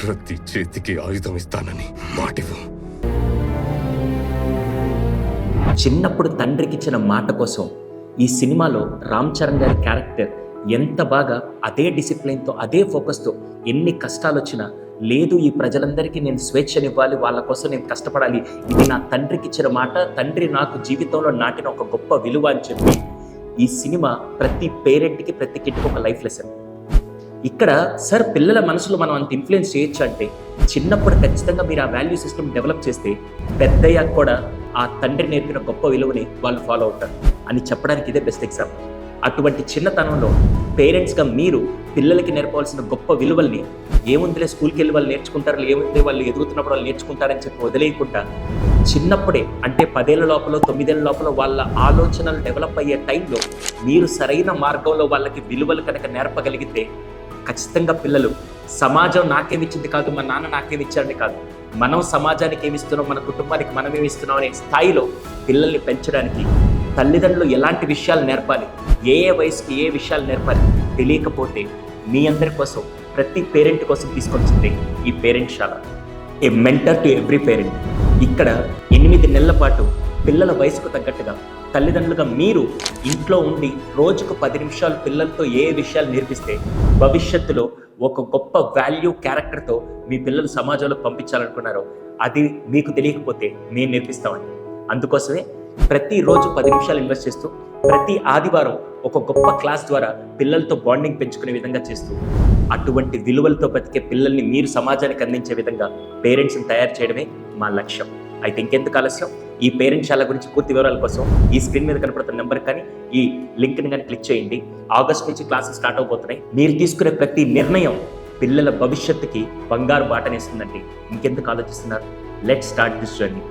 ప్రతి చేతికి ఆయుధం ఇస్తానని మాటివ్వు. చిన్నప్పుడు తండ్రికిచ్చిన మాట కోసం ఈ సినిమాలో రామ్ చరణ్ గారి క్యారెక్టర్ ఎంత బాగా అదే డిసిప్లిన్తో అదే ఫోకస్తో ఎన్ని కష్టాలు వచ్చినా లేదు, ఈ ప్రజలందరికీ నేను స్వేచ్ఛనివ్వాలి, వాళ్ళ కోసం నేను కష్టపడాలి, ఇది నా తండ్రికి ఇచ్చిన మాట, తండ్రి నాకు జీవితంలో నాటిన ఒక గొప్ప విలువ అని చెప్పి ఈ సినిమా ప్రతి పేరెంట్కి ప్రతి కిడ్కి ఒక లైఫ్ లెసన్. ఇక్కడ సార్ పిల్లల మనసులో మనం అంత ఇన్ఫ్లుయెన్స్ చేయొచ్చు అంటే చిన్నప్పుడు ఖచ్చితంగా మీరు ఆ వాల్యూ సిస్టమ్ డెవలప్ చేస్తే పెద్దయ్యాక కూడా ఆ తండ్రి నేర్పిన గొప్ప విలువని వాళ్ళు ఫాలో అవుతారు అని చెప్పడానికి ఇదే బెస్ట్ ఎగ్జాంపుల్. అటువంటి చిన్నతనంలో పేరెంట్స్గా మీరు పిల్లలకి నేర్పవలసిన గొప్ప విలువల్ని ఏముందిలే స్కూల్కి వెళ్ళి వాళ్ళు నేర్చుకుంటారు, ఏముంది వాళ్ళు ఎదుగుతున్నప్పుడు వాళ్ళు నేర్చుకుంటారని చెప్పి వదిలేయకుండా చిన్నప్పుడే అంటే 10 ఏళ్ల లోపల 9 ఏళ్ల లోపల వాళ్ళ ఆలోచనలు డెవలప్ అయ్యే టైంలో మీరు సరైన మార్గంలో వాళ్ళకి విలువలు కనుక నేర్పగలిగితే ఖచ్చితంగా పిల్లలు సమాజం నాకేమిచ్చింది కాదు, మా నాన్న నాకేమిచ్చారని కాదు, మనం సమాజానికి ఏమిస్తున్నాం, మన కుటుంబానికి మనం ఏమిస్తున్నాం అనే స్థాయిలో పిల్లల్ని పెంచడానికి తల్లిదండ్రులు ఎలాంటి విషయాలు నేర్పాలి, ఏ వయసుకి ఏ విషయాలు నేర్పాలి తెలియకపోతే మీ అందరి కోసం ప్రతి పేరెంట్ కోసం తీసుకొచ్చింది ఈ పేరెంట్ శాల, a mentor to every parent. ఇక్కడ 8 నెలల పాటు పిల్లల వయసుకు తగ్గట్టుగా తల్లిదండ్రులుగా మీరు ఇంట్లో ఉండి రోజుకు 10 నిమిషాలు పిల్లలతో ఏ విషయాలు నేర్పిస్తే భవిష్యత్తులో ఒక గొప్ప వాల్యూ క్యారెక్టర్తో మీ పిల్లలు సమాజంలో పంపించాలనుకున్నారో అది మీకు తెలియకపోతే నేను నేర్పిస్తామండి. అందుకోసమే ప్రతిరోజు 10 నిమిషాలు ఇన్వెస్ట్ చేస్తూ ప్రతి ఆదివారం ఒక గొప్ప క్లాస్ ద్వారా పిల్లలతో బాండింగ్ పెంచుకునే విధంగా చేస్తూ అటువంటి విలువలతో బతికే పిల్లల్ని మీరు సమాజానికి అందించే విధంగా పేరెంట్స్ని తయారు చేయడమే మా లక్ష్యం. అయితే ఇంకెందుకు ఆలస్యం, ఈ పేరెంట్ శాల గురించి పూర్తి వివరాల కోసం ఈ స్క్రీన్ మీద కనపడుతున్న నెంబర్ కానీ ఈ లింక్ని కానీ క్లిక్ చేయండి. ఆగస్ట్ నుంచి క్లాసెస్ స్టార్ట్ అవబోతున్నాయి. మీరు తీసుకునే ప్రతి నిర్ణయం పిల్లల భవిష్యత్తుకి బంగారు బాటనేస్తుందండి. ఇంకెందుకు ఆలోచిస్తున్నారు? Let's start this journey.